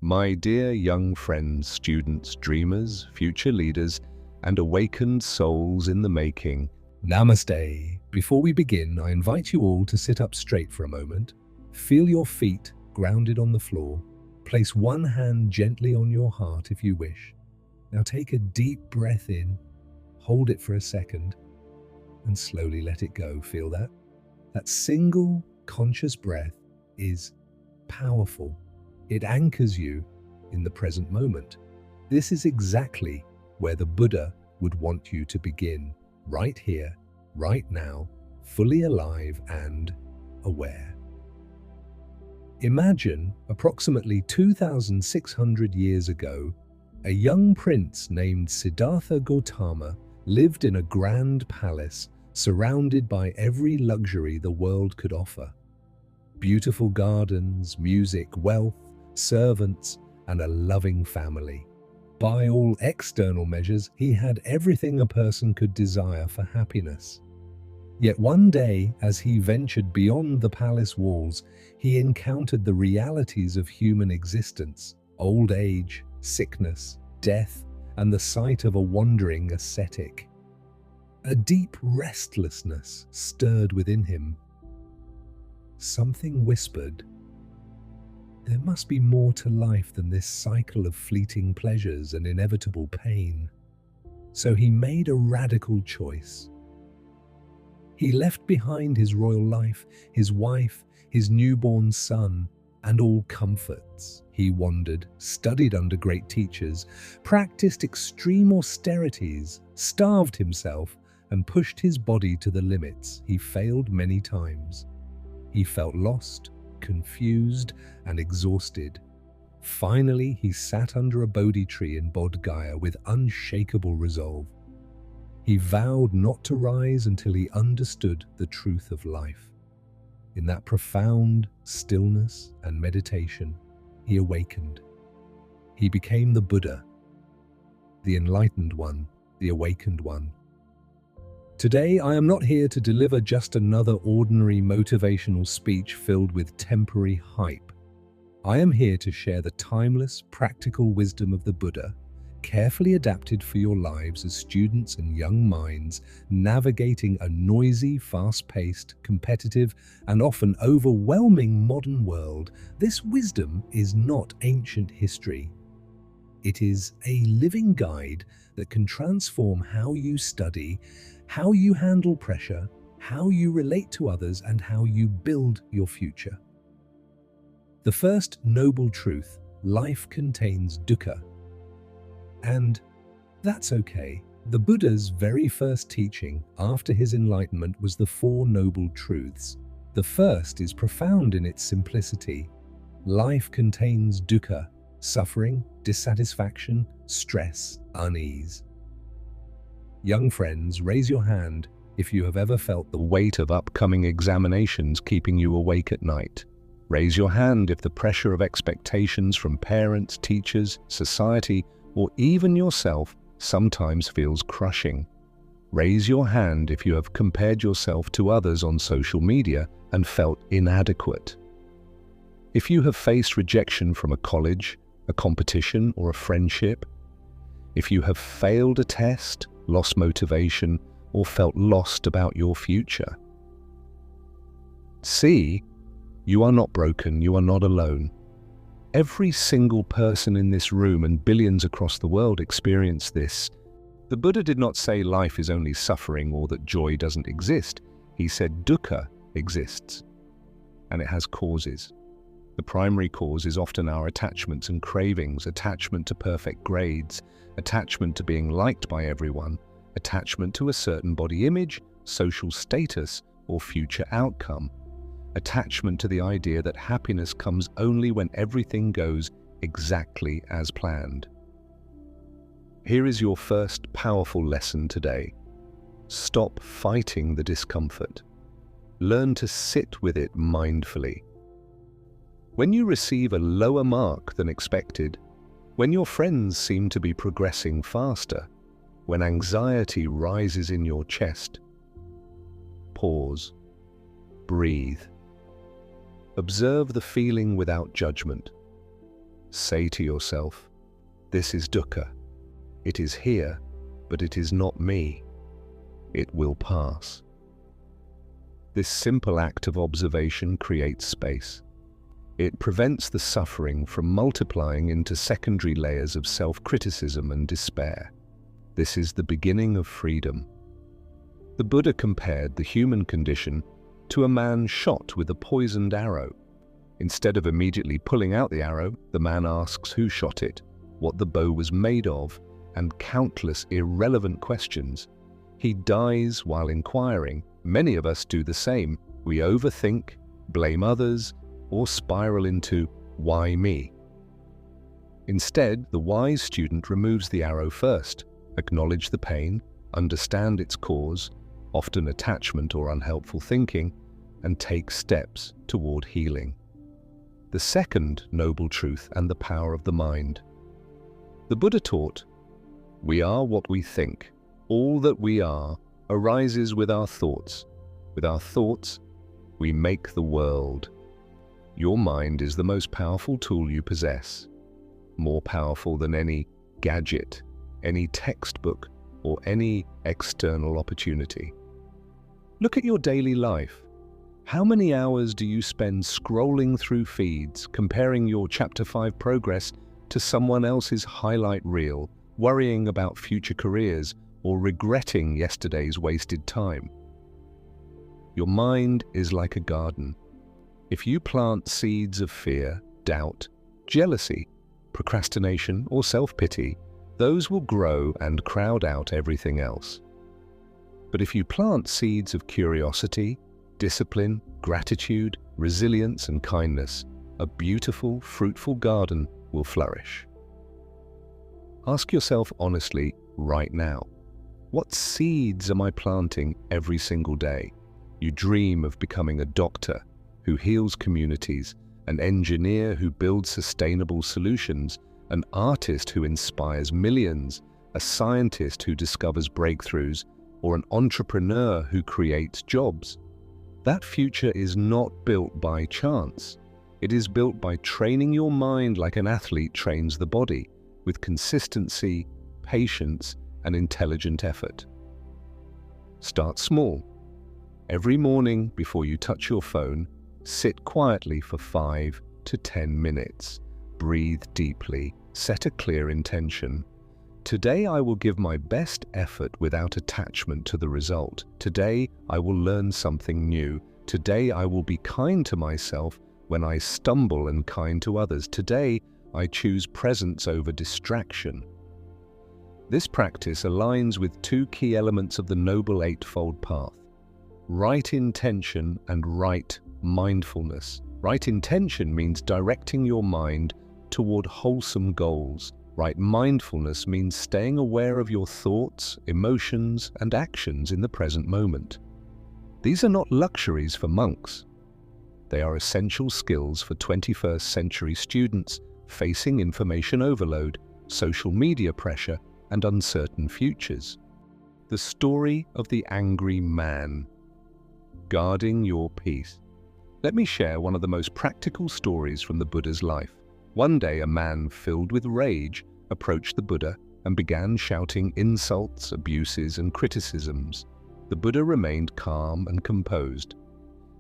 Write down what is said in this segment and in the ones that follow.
My dear young friends, students, dreamers, future leaders, and awakened souls in the making. Namaste. Before we begin, I invite you all to sit up straight for a moment. Feel your feet grounded on the floor. Place one hand gently on your heart if you wish. Now take a deep breath in, hold it for a second, and slowly let it go. Feel that? That single conscious breath is powerful. It anchors you in the present moment. This is exactly where the Buddha would want you to begin, right here, right now, fully alive and aware. Imagine approximately 2,600 years ago, a young prince named Siddhartha Gautama lived in a grand palace surrounded by every luxury the world could offer. Beautiful gardens, music, wealth, servants, and a loving family. By all external measures, he had everything a person could desire for happiness. Yet one day, as he ventured beyond the palace walls, he encountered the realities of human existence: old age, sickness, death, and the sight of a wandering ascetic. A deep restlessness stirred within him. Something whispered, there must be more to life than this cycle of fleeting pleasures and inevitable pain. So he made a radical choice. He left behind his royal life, his wife, his newborn son, and all comforts. He wandered, studied under great teachers, practiced extreme austerities, starved himself, and pushed his body to the limits. He failed many times. He felt lost, confused, and exhausted. Finally, he sat under a Bodhi tree in Bodh Gaya with unshakable resolve. He vowed not to rise until he understood the truth of life. In that profound stillness and meditation, he awakened. He became the Buddha, the enlightened one, the awakened one. Today, I am not here to deliver just another ordinary motivational speech filled with temporary hype. I am here to share the timeless, practical wisdom of the Buddha, carefully adapted for your lives as students and young minds navigating a noisy, fast-paced, competitive, and often overwhelming modern world. This wisdom is not ancient history. It is a living guide that can transform how you study, how you handle pressure, how you relate to others, and how you build your future. The first noble truth: life contains dukkha. And that's okay. The Buddha's very first teaching after his enlightenment was the Four Noble Truths. The first is profound in its simplicity. Life contains dukkha: suffering, dissatisfaction, stress, unease. Young friends, raise your hand if you have ever felt the weight of upcoming examinations keeping you awake at night. Raise your hand if the pressure of expectations from parents, teachers, society, or even yourself sometimes feels crushing. Raise your hand if you have compared yourself to others on social media and felt inadequate. If you have faced rejection from a college, a competition, or a friendship. If you have failed a test, lost motivation, or felt lost about your future. See, you are not broken, you are not alone. Every single person in this room and billions across the world experience this. The Buddha did not say life is only suffering or that joy doesn't exist. He said dukkha exists, and it has causes. The primary cause is often our attachments and cravings, attachment to perfect grades, attachment to being liked by everyone, attachment to a certain body image, social status, or future outcome. Attachment to the idea that happiness comes only when everything goes exactly as planned. Here is your first powerful lesson today. Stop fighting the discomfort. Learn to sit with it mindfully. When you receive a lower mark than expected, when your friends seem to be progressing faster, when anxiety rises in your chest, pause, breathe. Observe the feeling without judgment. Say to yourself, "This is dukkha. It is here, but it is not me. It will pass." This simple act of observation creates space. It prevents the suffering from multiplying into secondary layers of self-criticism and despair. This is the beginning of freedom. The Buddha compared the human condition to a man shot with a poisoned arrow. Instead of immediately pulling out the arrow, the man asks who shot it, what the bow was made of, and countless irrelevant questions. He dies while inquiring. Many of us do the same. We overthink, blame others, or spiral into "why me?" Instead, the wise student removes the arrow first, acknowledge the pain, understand its cause, often attachment or unhelpful thinking, and take steps toward healing. The second noble truth and the power of the mind. The Buddha taught, "We are what we think. All that we are arises with our thoughts. With our thoughts, we make the world." Your mind is the most powerful tool you possess, more powerful than any gadget, any textbook, or any external opportunity. Look at your daily life. How many hours do you spend scrolling through feeds, comparing your Chapter 5 progress to someone else's highlight reel, worrying about future careers, or regretting yesterday's wasted time? Your mind is like a garden. If you plant seeds of fear, doubt, jealousy, procrastination, or self-pity, those will grow and crowd out everything else. But if you plant seeds of curiosity, discipline, gratitude, resilience, and kindness, a beautiful, fruitful garden will flourish. Ask yourself honestly right now, what seeds am I planting every single day? You dream of becoming a doctor who heals communities, an engineer who builds sustainable solutions, an artist who inspires millions, a scientist who discovers breakthroughs, or an entrepreneur who creates jobs. That future is not built by chance. It is built by training your mind like an athlete trains the body, with consistency, patience, and intelligent effort. Start small. Every morning before you touch your phone, sit quietly for 5 to 10 minutes. Breathe deeply. Set a clear intention. Today I will give my best effort without attachment to the result. Today I will learn something new. Today I will be kind to myself when I stumble and kind to others. Today I choose presence over distraction. This practice aligns with two key elements of the Noble Eightfold Path: right intention and right mindfulness. Right intention means directing your mind toward wholesome goals. Right mindfulness means staying aware of your thoughts, emotions, and actions in the present moment. These are not luxuries for monks. They are essential skills for 21st century students facing information overload, social media pressure, and uncertain futures. The story of the angry man. Guarding your peace. Let me share one of the most practical stories from the Buddha's life. One day, a man filled with rage approached the Buddha and began shouting insults, abuses, and criticisms. The Buddha remained calm and composed.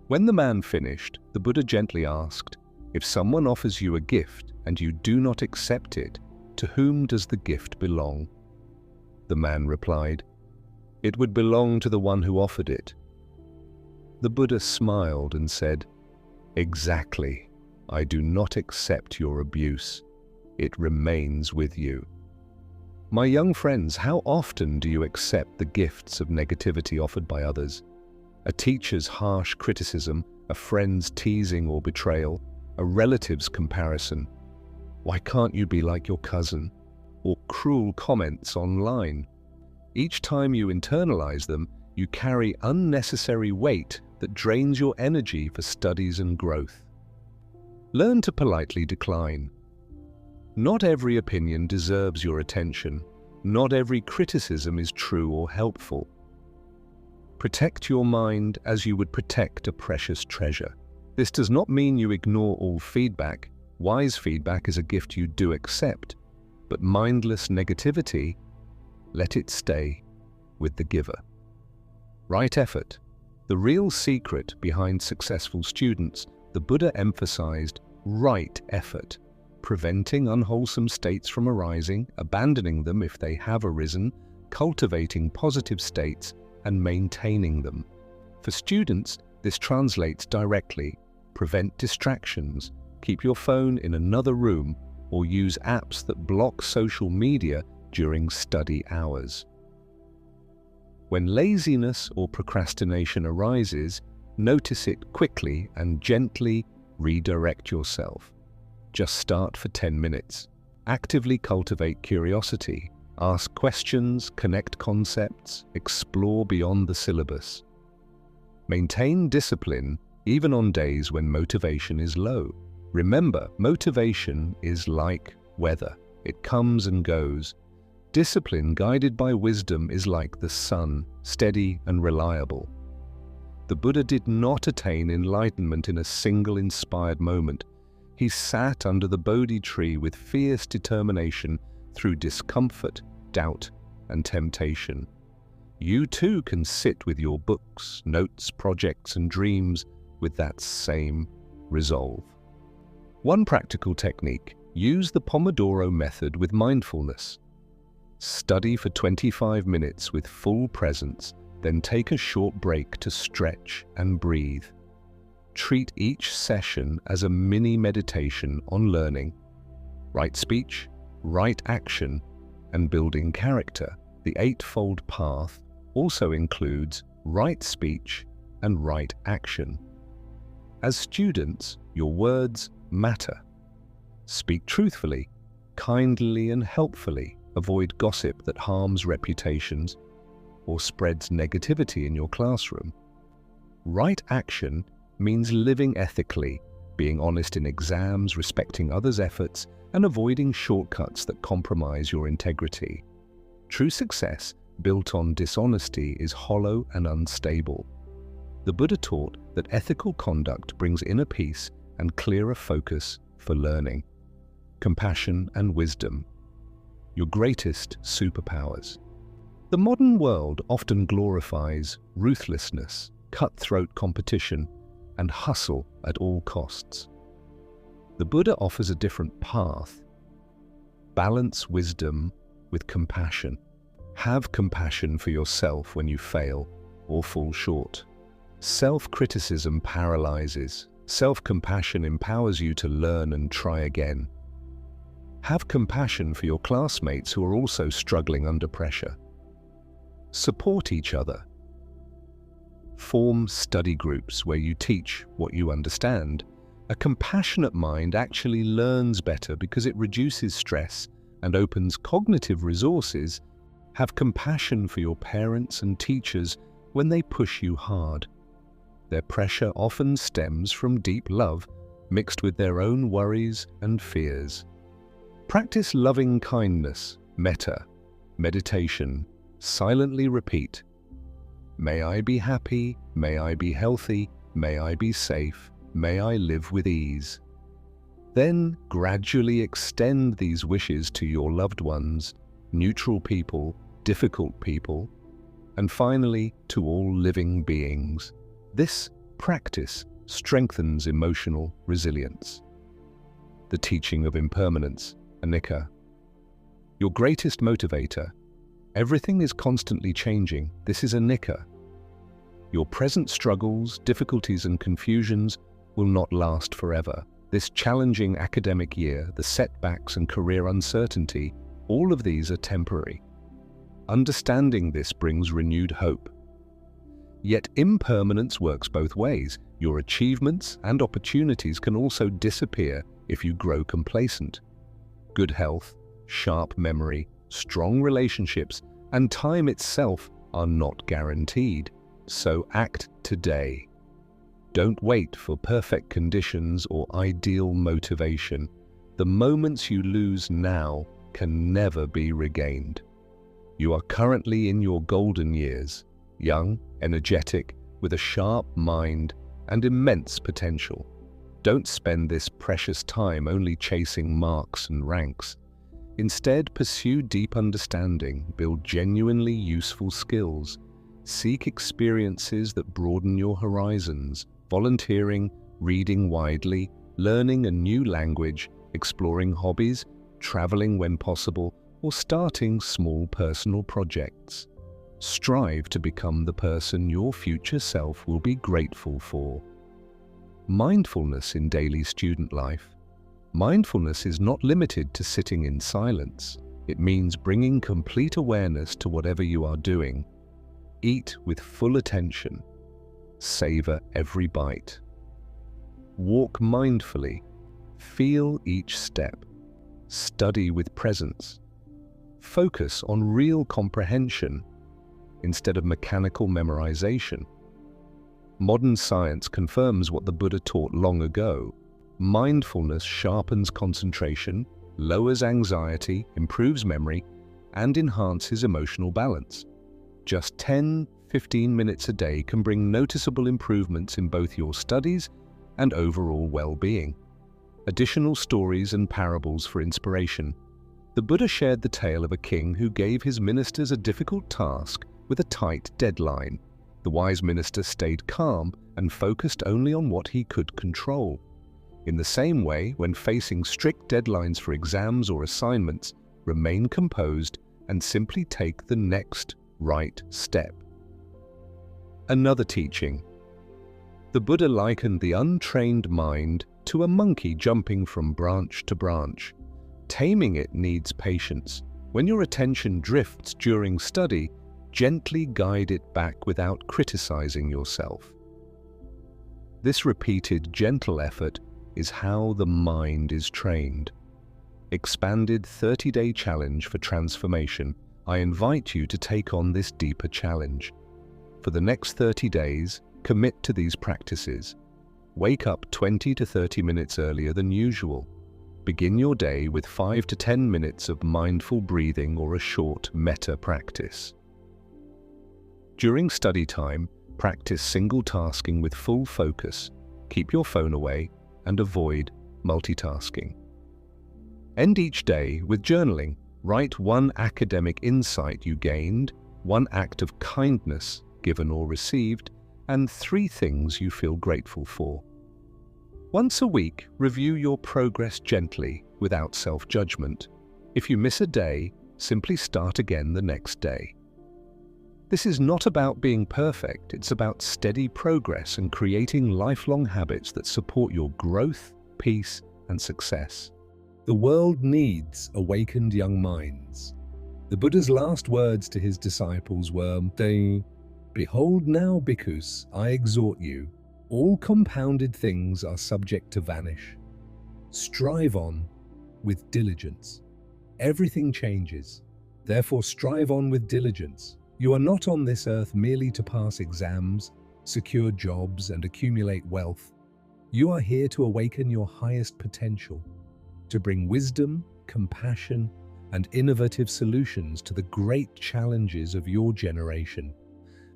When the man finished, the Buddha gently asked, "If someone offers you a gift and you do not accept it, to whom does the gift belong?" The man replied, "It would belong to the one who offered it." The Buddha smiled and said, "Exactly. I do not accept your abuse. It remains with you." My young friends, how often do you accept the gifts of negativity offered by others? A teacher's harsh criticism, a friend's teasing or betrayal, a relative's comparison. "Why can't you be like your cousin?" Or cruel comments online. Each time you internalize them, you carry unnecessary weight that drains your energy for studies and growth. Learn to politely decline. Not every opinion deserves your attention. Not every criticism is true or helpful. Protect your mind as you would protect a precious treasure. This does not mean you ignore all feedback. Wise feedback is a gift you do accept, but mindless negativity, let it stay with the giver. Right effort. The real secret behind successful students, the Buddha emphasized right effort, preventing unwholesome states from arising, abandoning them if they have arisen, cultivating positive states, and maintaining them. For students, this translates directly: prevent distractions, keep your phone in another room, or use apps that block social media during study hours. When laziness or procrastination arises, notice it quickly and gently redirect yourself. Just start for 10 minutes. Actively cultivate curiosity. Ask questions, connect concepts, explore beyond the syllabus. Maintain discipline even on days when motivation is low. Remember, motivation is like weather. It comes and goes. Discipline guided by wisdom is like the sun, steady and reliable. The Buddha did not attain enlightenment in a single inspired moment. He sat under the Bodhi tree with fierce determination through discomfort, doubt, and temptation. You too can sit with your books, notes, projects, and dreams with that same resolve. One practical technique: use the Pomodoro method with mindfulness. Study for 25 minutes with full presence, then take a short break to stretch and breathe. Treat each session as a mini meditation on learning, right speech, right action, and building character. The Eightfold Path also includes right speech and right action. As students, your words matter. Speak truthfully, kindly and helpfully. Avoid gossip that harms reputations or spreads negativity in your classroom. Right action means living ethically, being honest in exams, respecting others' efforts, and avoiding shortcuts that compromise your integrity. True success built on dishonesty is hollow and unstable. The Buddha taught that ethical conduct brings inner peace and clearer focus for learning. Compassion and wisdom, your greatest superpowers. The modern world often glorifies ruthlessness, cutthroat competition, and hustle at all costs. The Buddha offers a different path. Balance wisdom with compassion. Have compassion for yourself when you fail or fall short. Self-criticism paralyzes. Self-compassion empowers you to learn and try again. Have compassion for your classmates who are also struggling under pressure. Support each other. Form study groups where you teach what you understand. A compassionate mind actually learns better because it reduces stress and opens cognitive resources. Have compassion for your parents and teachers when they push you hard. Their pressure often stems from deep love mixed with their own worries and fears. Practice loving kindness, metta, meditation. Silently repeat, may I be happy, may I be healthy, may I be safe, may I live with ease. Then gradually extend these wishes to your loved ones, neutral people, difficult people, and finally to all living beings. This practice strengthens emotional resilience. The teaching of impermanence, Anicca. Your greatest motivator. Everything is constantly changing. This is Anicca. Your present struggles, difficulties, and confusions will not last forever. This challenging academic year, the setbacks and career uncertainty, all of these are temporary. Understanding this brings renewed hope. Yet impermanence works both ways. Your achievements and opportunities can also disappear if you grow complacent. Good health, sharp memory, strong relationships, and time itself are not guaranteed. So act today. Don't wait for perfect conditions or ideal motivation. The moments you lose now can never be regained. You are currently in your golden years, young, energetic, with a sharp mind and immense potential. Don't spend this precious time only chasing marks and ranks. Instead, pursue deep understanding, build genuinely useful skills, seek experiences that broaden your horizons, volunteering, reading widely, learning a new language, exploring hobbies, traveling when possible, or starting small personal projects. Strive to become the person your future self will be grateful for. Mindfulness in daily student life. Mindfulness is not limited to sitting in silence. It means bringing complete awareness to whatever you are doing. Eat with full attention. Savor every bite. Walk mindfully. Feel each step. Study with presence. Focus on real comprehension instead of mechanical memorization. Modern science confirms what the Buddha taught long ago. Mindfulness sharpens concentration, lowers anxiety, improves memory, and enhances emotional balance. Just 10-15 minutes a day can bring noticeable improvements in both your studies and overall well-being. Additional stories and parables for inspiration. The Buddha shared the tale of a king who gave his ministers a difficult task with a tight deadline. The wise minister stayed calm and focused only on what he could control. In the same way, when facing strict deadlines for exams or assignments, remain composed and simply take the next right step. Another teaching. The Buddha likened the untrained mind to a monkey jumping from branch to branch. Taming it needs patience. When your attention drifts during study, gently guide it back without criticizing yourself. This repeated gentle effort is how the mind is trained. Expanded 30-day challenge for transformation. I invite you to take on this deeper challenge. For the next 30 days, commit to these practices. Wake up 20 to 30 minutes earlier than usual. Begin your day with 5 to 10 minutes of mindful breathing or a short metta practice. During study time, practice single tasking with full focus. Keep your phone away and avoid multitasking. End each day with journaling. Write one academic insight you gained, one act of kindness given or received, and 3 things you feel grateful for. Once a week, review your progress gently without self-judgment. If you miss a day, simply start again the next day. This is not about being perfect, it's about steady progress and creating lifelong habits that support your growth, peace, and success. The world needs awakened young minds. The Buddha's last words to his disciples were, "Behold now, bhikkhus, I exhort you, all compounded things are subject to vanish. Strive on with diligence. Everything changes. Therefore strive on with diligence. You are not on this earth merely to pass exams, secure jobs, and accumulate wealth. You are here to awaken your highest potential, to bring wisdom, compassion, and innovative solutions to the great challenges of your generation.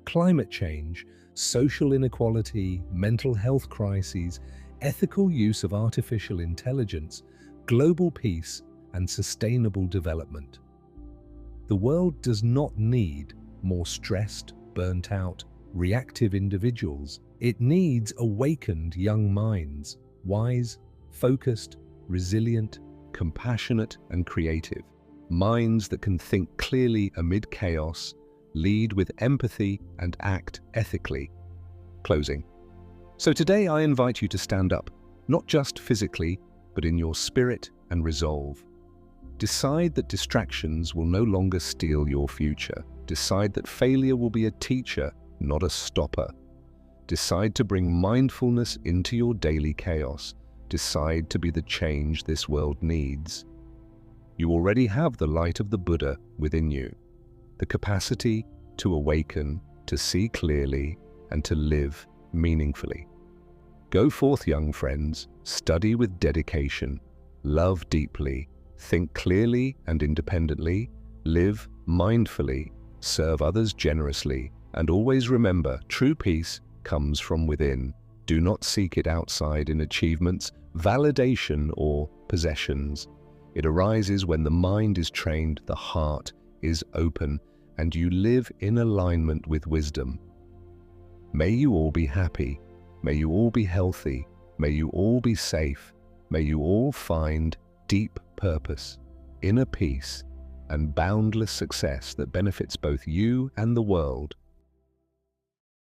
Climate change, social inequality, mental health crises, ethical use of artificial intelligence, global peace, and sustainable development. The world does not need more stressed, burnt out, reactive individuals. It needs awakened young minds, wise, focused, resilient, compassionate, and creative. Minds that can think clearly amid chaos, lead with empathy, and act ethically. Closing. So today I invite you to stand up, not just physically, but in your spirit and resolve. Decide that distractions will no longer steal your future. Decide that failure will be a teacher, not a stopper. Decide to bring mindfulness into your daily chaos. Decide to be the change this world needs. You already have the light of the Buddha within you, the capacity to awaken, to see clearly, and to live meaningfully. Go forth, young friends, study with dedication, love deeply, think clearly and independently, live mindfully, serve others generously, and always remember, true peace comes from within. Do not seek it outside in achievements, validation, or possessions. It arises when the mind is trained, the heart is open, and you live in alignment with wisdom. May you all be happy. May you all be healthy. May you all be safe. May you all find deep purpose, inner peace, and boundless success that benefits both you and the world.